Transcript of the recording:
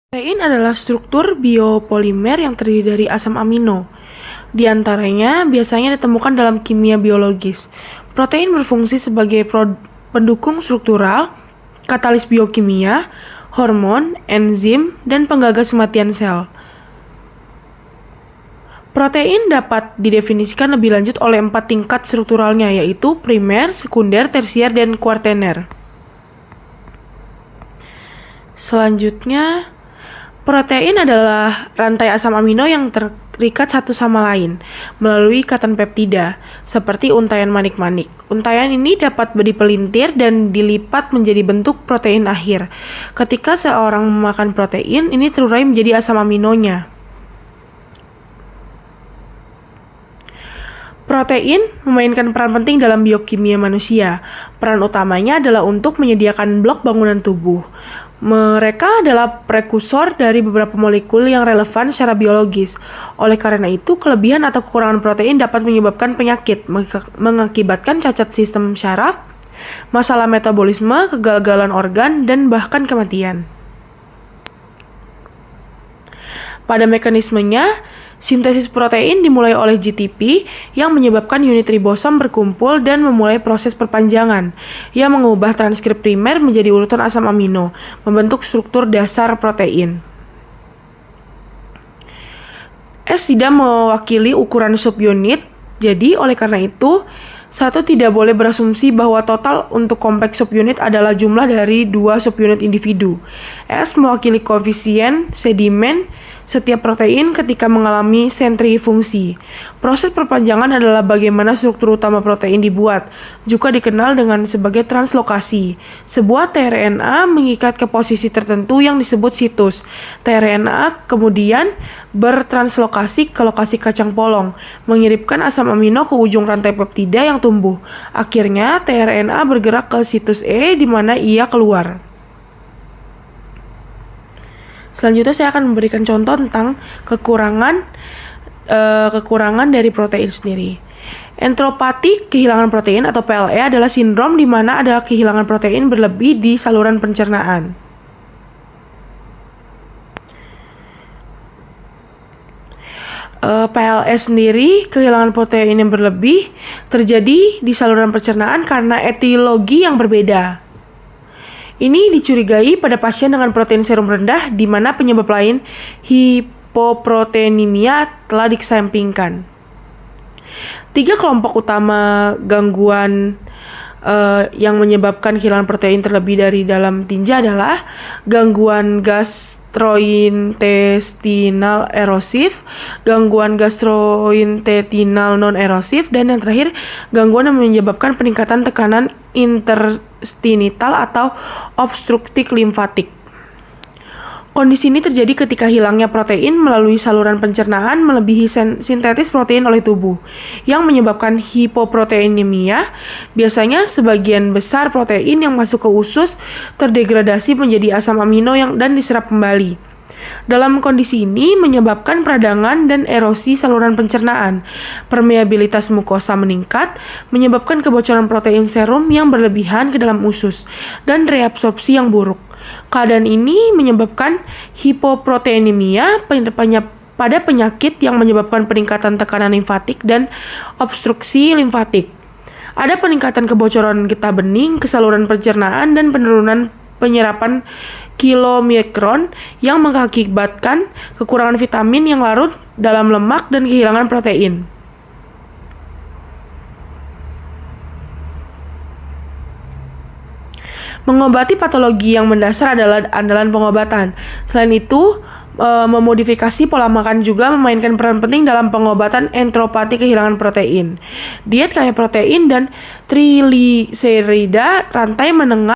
Protein adalah struktur biopolimer yang terdiri dari asam amino. Di antaranya biasanya ditemukan dalam kimia biologis. Protein berfungsi sebagai pendukung struktural, katalis biokimia, hormon, enzim, dan penggagas kematian sel. Protein dapat didefinisikan lebih lanjut oleh 4 tingkat strukturalnya, yaitu primer, sekunder, tersier, dan kuaterner. Selanjutnya, protein adalah rantai asam amino yang terikat satu sama lain melalui ikatan peptida, seperti untaian manik-manik. Untaian ini dapat dipelintir dan dilipat menjadi bentuk protein akhir. Ketika seorang memakan protein, ini terurai menjadi asam aminonya. Protein memainkan peran penting dalam biokimia manusia. Peran utamanya adalah untuk menyediakan blok bangunan tubuh. Mereka adalah prekursor dari beberapa molekul yang relevan secara biologis. Oleh karena itu, kelebihan atau kekurangan protein dapat menyebabkan penyakit, mengakibatkan cacat sistem syaraf, masalah metabolisme, kegagalan organ, dan bahkan kematian. Pada mekanismenya, sintesis protein dimulai oleh GTP yang menyebabkan unit ribosom berkumpul dan memulai proses perpanjangan yang mengubah transkrip primer menjadi urutan asam amino, membentuk struktur dasar protein. S tidak mewakili ukuran subunit, jadi oleh karena itu, satu tidak boleh berasumsi bahwa total untuk kompleks subunit adalah jumlah dari 2 subunit individu. S mewakili koefisien sedimen setiap protein ketika mengalami sentrifungsi. Proses perpanjangan adalah bagaimana struktur utama protein dibuat, juga dikenal dengan sebagai translokasi. Sebuah tRNA mengikat ke posisi tertentu yang disebut situs. tRNA kemudian bertranslokasi ke lokasi kacang polong, mengirimkan asam amino ke ujung rantai peptida yang tumbuh. Akhirnya, tRNA bergerak ke situs E di mana ia keluar. Selanjutnya saya akan memberikan contoh tentang kekurangan dari protein sendiri. Entropati kehilangan protein atau PLE adalah sindrom di mana ada kehilangan protein berlebih di saluran pencernaan. PLE sendiri, kehilangan protein yang berlebih, terjadi di saluran pencernaan karena etiologi yang berbeda. Ini dicurigai pada pasien dengan protein serum rendah, di mana penyebab lain hipoproteinemia telah dikesampingkan. 3 kelompok utama gangguan yang menyebabkan kehilangan protein terlebih dari dalam tinja adalah gangguan gastrointestinal erosif, gangguan gastrointestinal non-erosif, dan yang terakhir, gangguan yang menyebabkan peningkatan tekanan interstitial atau obstruktif limfatik. Kondisi ini terjadi ketika hilangnya protein melalui saluran pencernaan melebihi sintetis protein oleh tubuh, yang menyebabkan hipoproteinemia. Biasanya sebagian besar protein yang masuk ke usus terdegradasi menjadi asam amino dan diserap kembali. Dalam kondisi ini menyebabkan peradangan dan erosi saluran pencernaan. Permeabilitas mukosa meningkat, menyebabkan kebocoran protein serum yang berlebihan ke dalam usus, dan reabsorpsi yang buruk. Keadaan ini menyebabkan hipoproteinemia pada penyakit yang menyebabkan peningkatan tekanan limfatik dan obstruksi limfatik. Ada peningkatan kebocoran getah bening ke saluran pencernaan dan penurunan penyerapan kilomikron yang mengakibatkan kekurangan vitamin yang larut dalam lemak dan kehilangan protein. Mengobati patologi yang mendasar adalah andalan pengobatan. Selain itu, memodifikasi pola makan juga memainkan peran penting dalam pengobatan entropati kehilangan protein. Diet kaya protein dan trigliserida rantai menengah